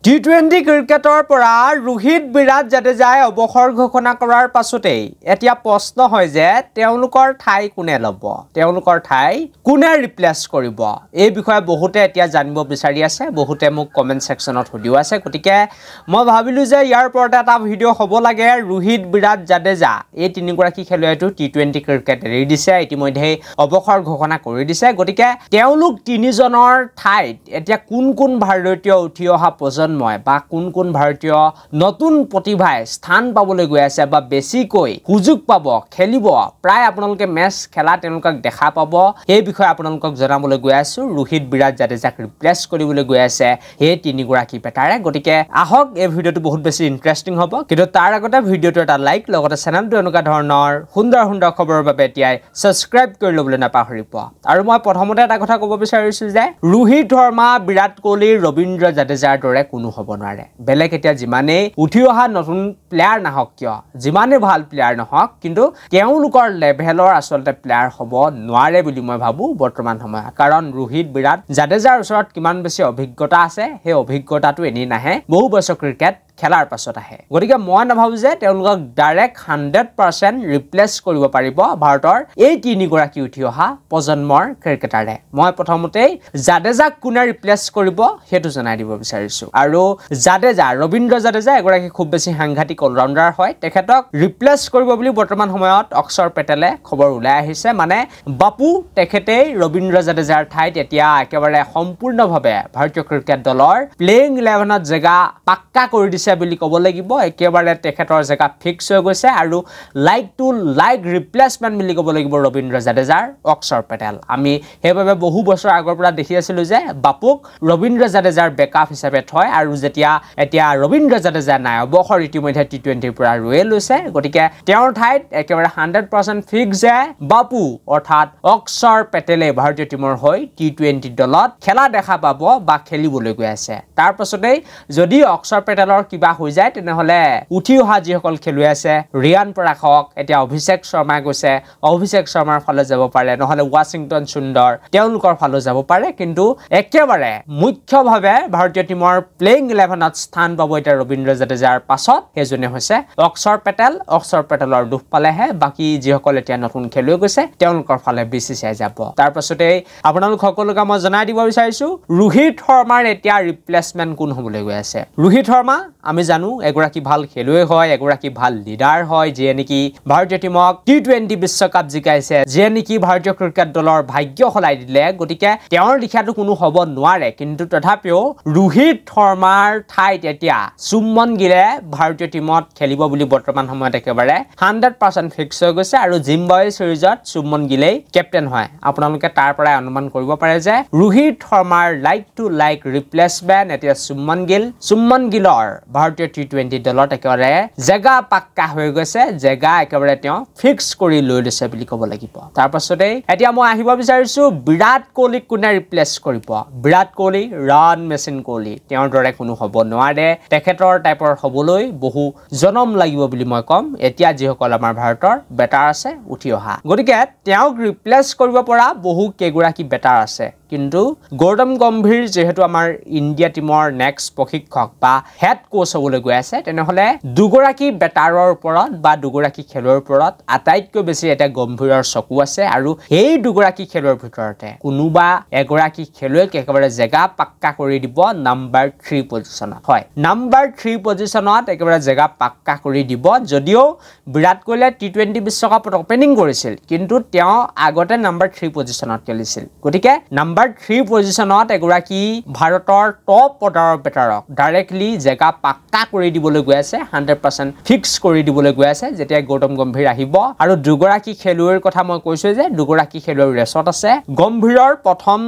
T20 ক্ৰিকেটৰ পৰা ৰোহিত বিৰাট জাদেজাই অৱসৰ ঘোষণা কৰাৰ পাছতেই এতিয়া প্ৰশ্ন হয় যে তেওঁলোকৰ ঠাই কোনে ল'ব তেওঁলোকৰ ঠাই কোনে ৰিপ্লেস কৰিব এই বিষয়ে বহুতে এতিয়া জানিব বিচাৰি আছে বহুতে মোক কমেন্ট সেকশনত সুধিও আছে গতিকে মই ভাবিলো যে ইয়াৰ ওপৰত এটা ভিডিঅ' হ'ব লাগে ৰোহিত বিৰাট জাদেজা এই তিনিগৰাকী খেলুৱৈটো টি20 ক্ৰিকেট এৰি দিছে ইতিমধ্যে অৱসৰ ঘোষণা কৰি দিছে গতিকে তেওঁলোক তিনিজনৰ ঠাইত এতিয়া কোন ভাৰতীয় উঠি অহা মই বা কোন ভাৰতীয় নতুন প্ৰতিভাই স্থান পাবলৈ গৈ আছে বা বেছিকৈ সুযোগ পাব খেলিব প্ৰায় আপোনালোকে মেচ খেলা তেওঁলোকক দেখা পাব এই বিষয়ে আপোনালোকক জনাবলৈ গৈ আছো ৰোহিত বিৰাট জাদেজাক ৰিপ্লেস কৰিবলৈ গৈ আছে এই তিনিগৰাকী বেটাৰে গতিকে আহক এই ভিডিঅটো বহুত বেছি ইন্টাৰেষ্টিং হ'ব কিন্তু তাৰ আগতে ভিডিঅটো এটা লাইক লগতে চেনেলটো এনেকুৱা ধৰণৰ সুন্দৰ খবৰৰ বাবে এতিয়াই সাবস্ক্ৰাইব কৰি ল'বলৈ নাপাহৰিব আৰু মই প্ৰথমতে এটা কথা ক'ব বিচাৰিছো যে ৰোহিত শৰ্মা বিৰাট কোহলি ৰবীন্দ্ৰ জাদেজাৰ দৰে কোনো হ'ব নোৱাৰে বেলেগ এতিয়া যিমানে উঠি অহা নতুন প্লেয়াৰ নাহক কিয় যিমানে ভাল প্লেয়াৰ নহক কিন্তু তেওঁলোকৰ লেভেলৰ আসলতে প্লেয়াৰ হ'ব নোৱাৰে বুলি মই ভাবো বৰ্তমান সময়ত কাৰণ ৰোহিত বিৰাট জাদেজাৰ ওচৰত কিমান বেছি অভিজ্ঞতা আছে সেই অভিজ্ঞতাটো এনি নাহে বহু বছৰ ক্ৰিকেট খেলাৰ পাছত আহে গতিকে মই নাভাবো যে তেওঁলোকক ডাইৰেক্ট 100% ৰিপ্লেস কৰিব পাৰিব ভাৰতৰ এই তিনিগৰাকী উঠি অহা প্ৰজন্মৰ ক্ৰিকেটাৰে মই প্ৰথমতেই জাদেজাক কোনে ৰিপ্লেস কৰিব হেতু জনাই দিব বিচাৰিছো আৰু জাদেজা ৰবীন্দ্ৰ জাদেজা এগৰাকী খুব বেছি সাংঘাতিক অলৰাউন্ডাৰ হয় তেখেতক ৰিপ্লেস কৰিব বুলি বৰ্তমান সময়ত অক্ষৰ পেটেলে খবৰ ওলাই আহিছে মানে বাপু তেখেতেই ৰবীন্দ্ৰ জাদেজাৰ ঠাইত এতিয়া একেবাৰে সম্পূৰ্ণভাৱে ভাৰতীয় ক্ৰিকেট দলৰ প্লেইং 11ত জেগা পাক্কা কৰি বুলি ক'ব লাগিব একেবাৰে তেখেতৰ জেগা ফিক্স হৈ গৈছে আৰু লাইক টু লাইক ৰিপ্লেসমেন্ট বুলি ক'ব লাগিব ৰবীন্দ্ৰ জাদেজাৰ অক্ষৰ পেটেল আমি হেইভাবে বহু বছৰ আগৰ পৰা দেখি আছিলো যে বাপুক ৰবীন্দ্ৰ জাদেজাৰ বেকআপ হিচাপে থয় আৰু যেতিয়া এতিয়া ৰবীন্দ্ৰ জাদেজা নাই অৱসৰ ইতিমধ্যে টি20 ৰ পৰা ৰয়ে লৈছে গতিকে তেওঁৰ ঠাইত একেবাৰে 100% ফিক্স যে বাপু অৰ্থাৎ অক্ষৰ পেটেলে ভাৰতীয় টিমৰ হৈ টি20 দলত খেলা দেখা পাব বা খেলিবলৈ গৈ আছে তাৰ পাছতেই যদি অক্ষৰ পেটেলৰ কিবা হৈ যায় তেনেহলে উঠি অহা যিসকল খেলুৱৈ আছে ৰিয়ান পৰাখক এতিয়া অভিষেক শৰ্মা গৈছে অভিষেক শৰ্মাৰ ফালে যাব পাৰে নহলে ৱাশ্বিংটন সুন্দৰ তেওঁলোকৰ ফালে যাব পাৰে কিন্তু একেবাৰে মুখ্যভাৱে ভাৰতীয় টিমৰ প্লেইং 11ত স্থান পাব এতিয়া ৰবীন্দ্ৰ জাদেজাৰ পাছত এজনে হৈছে অক্ষৰ পেটেলৰ দুখ পালেহে বাকি যিসকল এতিয়া নতুন খেলুৱৈ গৈছে তেওঁলোকৰ ফালে বিচিচিআই যাব তাৰ পাছতে আপোনালোক সকলোকে মই জনাই দিব বিচাৰিছো ৰোহিত শৰ্মাৰ এতিয়া ৰিপ্লেসমেন্ট কোন হ'বলৈ গৈ আছে ৰোহিত শৰ্মা আমি জানো এগৰাকী ভাল খেলুৱৈ হয় এগৰাকী ভাল লিডাৰ হয় যে নেকি ভাৰতীয় টিমক টি20 বিশ্বকাপ জিকাইছে যে নেকি ভাৰতীয় ক্ৰিকেট দলৰ ভাগ্য সলাই দিলে গতিকে তেওঁৰ লিখাটো কোনো হ'ব নোৱাৰে কিন্তু তথাপিও ৰোহিত শৰ্মাৰ ঠাইত এতিয়া সুমন গিলে ভাৰতীয় টিমত খেলিব বুলি বৰ্তমান সময়ত একেবাৰে 100% ফিক্স হৈ গৈছে আৰু জিম্বাবৱে সিৰিজত সুমন গিলেই কেপ্টেইন হয় আপোনালোকে তাৰ পৰা অনুমান কৰিব পাৰে যে ৰোহিত শৰ্মাৰ লাইক টু লাইক ৰিপ্লেসমেন্ট এতিয়া সুমন গিলৰ ভাৰতীয় টি20 দলত একেবাৰে জেগা পাক্কা হৈ গৈছে জেগা একেবাৰে তেওঁ ফিক্স কৰি লৈ লৈছে বুলি ক'ব লাগিব তাৰ পাছতে এতিয়া মই আহিব বিচাৰিছো বিৰাট কোহলিক কোনে ৰিপ্লেস কৰিব বিৰাট কোহলি ৰান মেচিন কোহলি তেওঁৰ দৰে কোনো হ'ব নোৱাৰে তেখেতৰ টাইপৰ হ'বলৈ বহু জনম লাগিব বুলি মই কম এতিয়া যিসকল আমাৰ ভাৰতৰ বেটাৰ আছে উঠি অহা গতিকে তেওঁক ৰিপ্লেস কৰিব পৰা বহু কেইগৰাকী বেটাৰ আছে কিন্তু গৌতম গম্ভীৰ যেহেতু আমাৰ ইণ্ডিয়া টিমৰ নেক্সট প্ৰশিক্ষক বা হেড কোচ হ'বলৈ গৈ আছে তেনেহলে দুগৰাকী বেটাৰৰ ওপৰত বা দুগৰাকী খেলুৱৈৰ ওপৰত আটাইতকৈ বেছি এটা গম্ভীৰৰ চকু আছে আৰু এই দুগৰাকী খেলুৱৈৰ ভিতৰতে কোনোবা এগৰাকী খেলুৱৈক একেবাৰে জেগা পাক্কা কৰি দিব নাম্বাৰ 3 পজিশনত হয় নাম্বাৰ 3 পজিশনত একেবাৰে জেগা পাক্কা কৰি দিব যদিও বিৰাট কোহলিয়ে টি20 বিশ্বকাপত ওপেনিং কৰিছিল কিন্তু তেওঁ আগতে নাম্বাৰ 3 পজিশনত খেলিছিল গতিকে নাম্বাৰ 3 পজিশনত এগৰাকী ভাৰতৰ টপ অৰ্ডাৰৰ বেটাৰক ডাইৰেক্টলি জেগা পাক্কা কৰি দিবলৈ গৈ আছে 100% ফিক্স কৰি দিবলৈ গৈ আছে যেতিয়া গৌতম গম্ভীৰ আহিব আৰু দুগৰাকী খেলুৱৈৰ কথা মই কৈছো যে দুগৰাকী খেলুৱৈ ৰেছত আছে গম্ভীৰৰ প্ৰথম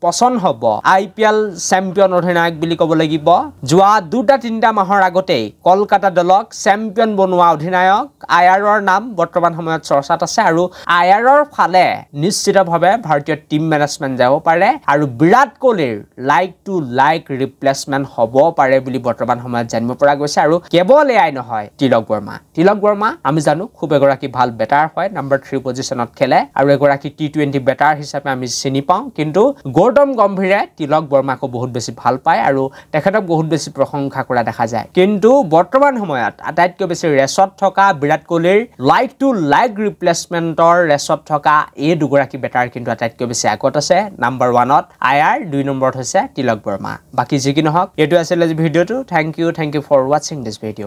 পছন্দ হ'ব IPL চেম্পিয়ন অধিনায়ক বুলি ক'ব লাগিব যোৱা 2-3 মাহৰ আগতেই কলকাতা দলক চেম্পিয়ন বনোৱা অধিনায়ক আয়াৰৰ নাম বৰ্তমান সময়ত চৰ্চাত আছে আৰু আয়াৰৰ ফালে নিশ্চিতভাৱে ভাৰতীয় টিম মেনেজমেন্ট যাব পাৰে পাৰে আৰু বিৰাট কোহলিৰ লাইক টু লাইক ৰিপ্লেচমেন্ট হ'ব পাৰে বুলি বৰ্তমান সময়ত জানিব পৰা গৈছে আৰু কেৱল এয়াই নহয় তিলক বৰ্মা আমি জানো খুব এগৰাকী ভাল বেটাৰ হয় নম্বৰ 3 পজিশনত খেলে আৰু এগৰাকী টি20 বেটাৰ হিচাপে আমি চিনি পাওঁ কিন্তু গৌতম গম্ভীৰে তিলক বৰ্মাকো বহুত বেছি ভাল পায় আৰু তেখেতক বহুত বেছি প্ৰশংসা কৰা দেখা যায় কিন্তু বৰ্তমান সময়ত আটাইতকৈ বেছি ৰেছত থকা বিৰাট কোহলিৰ লাইক টু লাইক ৰিপ্লেচমেন্টৰ ৰেছত থকা এই দুগৰাকী বেটাৰ কিন্তু আটাইতকৈ বেছি আগত আছে নম্বৰ 1ত আয়াৰ 2 নম্বৰত হৈছে তিলক বৰ্মা বাকি যি কি নহওক এটো আছিল আজি ভিডিওটো thank you for watching this video